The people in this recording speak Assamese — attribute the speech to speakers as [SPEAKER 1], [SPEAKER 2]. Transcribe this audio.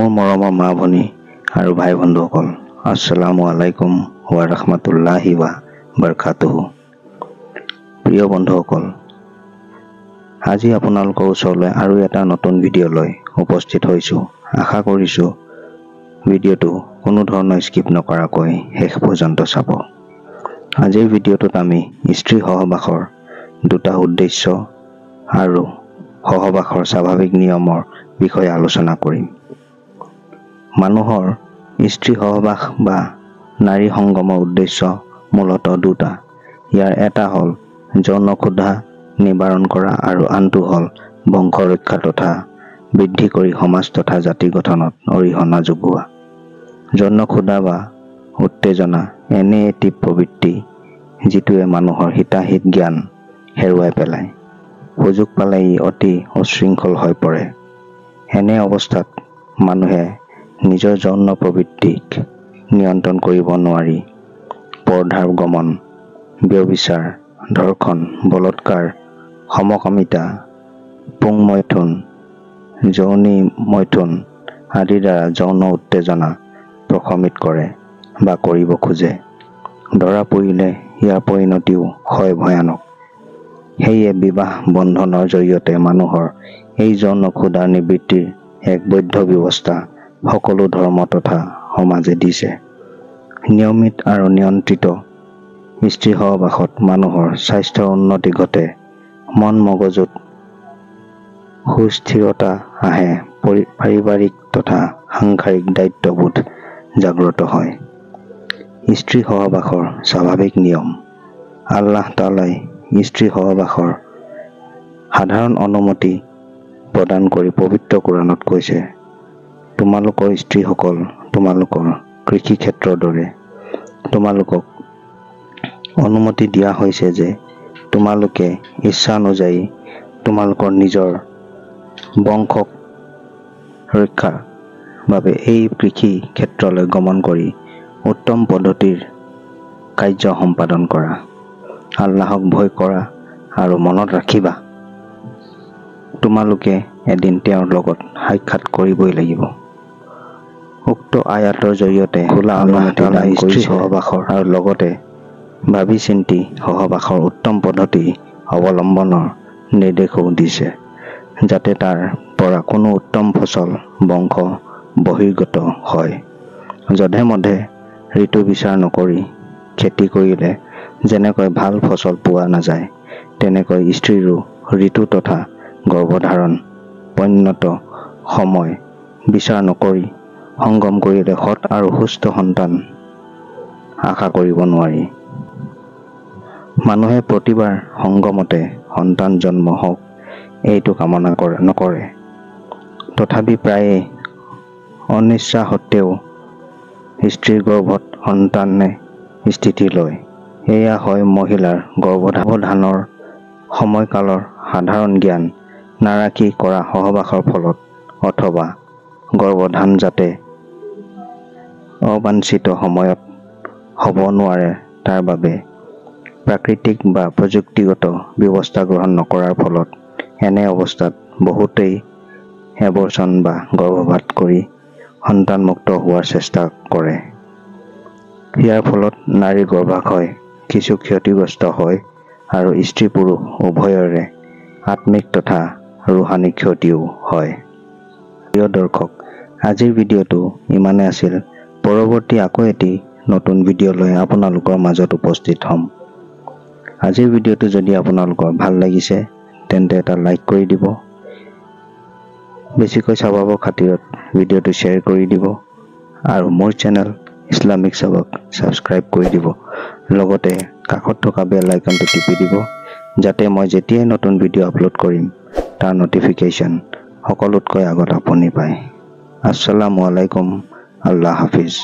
[SPEAKER 1] মোৰ মৰমৰ মা ভনী আৰু ভাই বন্ধুসকল, আসসালামু আলাইকুম ওয়া ৰাহমাতুল্লাহি ওয়া বাৰাকাতুহু। প্ৰিয় বন্ধুসকল, আজি আপোনালোকৰ ওচৰলৈ আৰু এটা নতুন ভিডিঅ' লৈ উপস্থিত হৈছোঁ। আশা কৰিছোঁ ভিডিঅ'টো কোনো ধৰণৰ স্কিপ নকৰাকৈ শেষ পৰ্যন্ত চাব। আজিৰ ভিডিঅ'টোত আমি স্ত্ৰী সহবাসৰ দুটা উদ্দেশ্য আৰু সহবাসৰ স্বাভাৱিক নিয়মৰ বিষয়ে আলোচনা কৰিম। মানুহৰ স্ত্ৰী সহবাস বা নাৰী সংগমৰ উদ্দেশ্য মূলতঃ দুটা। ইয়াৰ এটা হ'ল যৌন ক্ষুধা নিবাৰণ কৰা আৰু আনটো হ'ল বংশ ৰক্ষা তথা বৃদ্ধি কৰি সমাজ তথা জাতি গঠনত অৰিহণা যোগোৱা। যৌন ক্ষুধা বা উত্তেজনা এনে এটি প্ৰবৃত্তি যিটোৱে মানুহৰ হিতাহিত জ্ঞান হেৰুৱাই পেলায়। সুযোগ পালে ই অতি উচ্ছৃংখল হৈ পৰে। এনে অৱস্থাত মানুহে নিজৰ যৌন প্ৰবৃত্তিক নিয়ন্ত্ৰণ কৰিব নোৱাৰি পৰধাৰ গমন, ব্যভিচাৰ, ধৰ্ষণ, বলৎকাৰ, সমকামিতা, পুংমৈথুন, যৌনী মৈথুন আদিৰ দ্বাৰা যৌন উত্তেজনা প্ৰশমিত কৰে বা কৰিব খোজে। ধৰা পৰিলে ইয়াৰ পৰিণতিও হয় ভয়ানক। সেয়ে বিবাহ বন্ধনৰ জৰিয়তে মানুহৰ এই যৌন ক্ষুধাৰ নিবৃত্তিৰ এক বৈধ ব্যৱস্থা সকলো ধৰ্ম তথা সমাজে দিছে। নিয়মিত আৰু নিয়ন্ত্ৰিত স্ত্ৰী সহবাসত মানুহৰ স্বাস্থ্যৰ উন্নতি ঘটে, মন মগজুত সুস্থিৰতা আহে, পাৰিবাৰিক তথা সাংসাৰিক দায়িত্ববোধ জাগ্ৰত হয়। স্ত্ৰী সহবাসৰ স্বাভাৱিক নিয়ম। আল্লাহ তাআলাই স্ত্ৰী সহবাসৰ সাধাৰণ অনুমতি প্ৰদান কৰি পবিত্ৰ কোৰানত কৈছে, তোমালোকৰ স্ত্ৰীসকল তোমালোকৰ কৃষি ক্ষেত্ৰৰ দৰে। তোমালোকক অনুমতি দিয়া হৈছে যে তোমালোকে ইচ্ছানুযায়ী তোমালোকৰ নিজৰ বংশক ৰক্ষাৰ বাবে এই কৃষি ক্ষেত্ৰলৈ গমন কৰি উত্তম পদ্ধতিৰ কাৰ্য সম্পাদন কৰা। আল্লাহক ভয় কৰা আৰু মনত ৰাখিবা, তোমালোকে এদিন তেওঁৰ লগত সাক্ষাৎ কৰিবই লাগিব। উক্ত আয়াতৰ জৰিয়তে খোলা অনুমতি দান কৰিছে সহবাসৰ আৰু লগতে ভাবি চিন্তি সহবাসৰ উত্তম পদ্ধতি অৱলম্বনৰ নিৰ্দেশো দিছে, যাতে তাৰ পৰা কোনো উত্তম ফচল বংশ বহিৰ্গত হয়। যধে মধে ঋতু বিচাৰ নকৰি খেতি কৰিলে যেনেকৈ ভাল ফচল পোৱা নাযায়, তেনেকৈ স্ত্ৰীৰো ঋতু তথা গৰ্ভধাৰণ পৰ্যন্ত সময় বিচাৰ নকৰি সংগম কৰিলে সৎ আৰু সুস্থ সন্তান আশা কৰিব নোৱাৰি। মানুহে প্ৰতিবাৰ সংগমতে সন্তান জন্ম হওক এইটো কামনা নকৰে। তথাপি প্ৰায়ে অনিচ্ছা সত্ত্বেও স্ত্ৰীৰ গৰ্ভত সন্তানে স্থিতি লয়। এয়া হয় মহিলাৰ গৰ্ভধাৰণৰ সময়কালৰ সাধাৰণ জ্ঞান নাৰাখি কৰা সহবাসৰ ফলত, অথবা গৰ্ভধান যাতে অবাঞ্ছিত সময়ত হ'ব নোৱাৰে তাৰ বাবে প্ৰাকৃতিক বা প্ৰযুক্তিগত ব্যৱস্থা গ্ৰহণ নকৰাৰ ফলত। এনে অৱস্থাত বহুতেই এবৰ্চন বা গৰ্ভপাত কৰি সন্তানমুক্ত হোৱাৰ চেষ্টা কৰে। ইয়াৰ ফলত নাৰীৰ গৰ্ভাশয় কিছু ক্ষতিগ্ৰস্ত হয় আৰু স্ত্ৰী পুৰুষ উভয়ৰে আত্মিক তথা ৰুহানী ক্ষতিও হয়। প্ৰিয় দৰ্শক, আজিৰ ভিডিঅ'টো ইমানে আছিল। পৰৱৰ্তী আকৌ এটি নতুন ভিডিঅ' লৈ আপোনালোকৰ মাজত উপস্থিত হ'ম। আজিৰ ভিডিঅ'টো যদি আপোনালোকৰ ভাল লাগিছে তেন্তে এটা লাইক কৰি দিব। বেছিকৈ চাবৰ খাতিৰত ভিডিঅ'টো শ্বেয়াৰ কৰি দিব আৰু মোৰ চেনেল ইছলামিক চাবক ছাবস্ক্ৰাইব কৰি দিব। লগতে কাষত থকা বেল আইকনটো টিপি দিব, যাতে মই যেতিয়াই নতুন ভিডিঅ' আপলোড কৰিম তাৰ নটিফিকেশ্যন সকলোতকৈ আগত আপুনি পায়। আসসালামু আলাইকুম, আল্লাহ হাফিজ।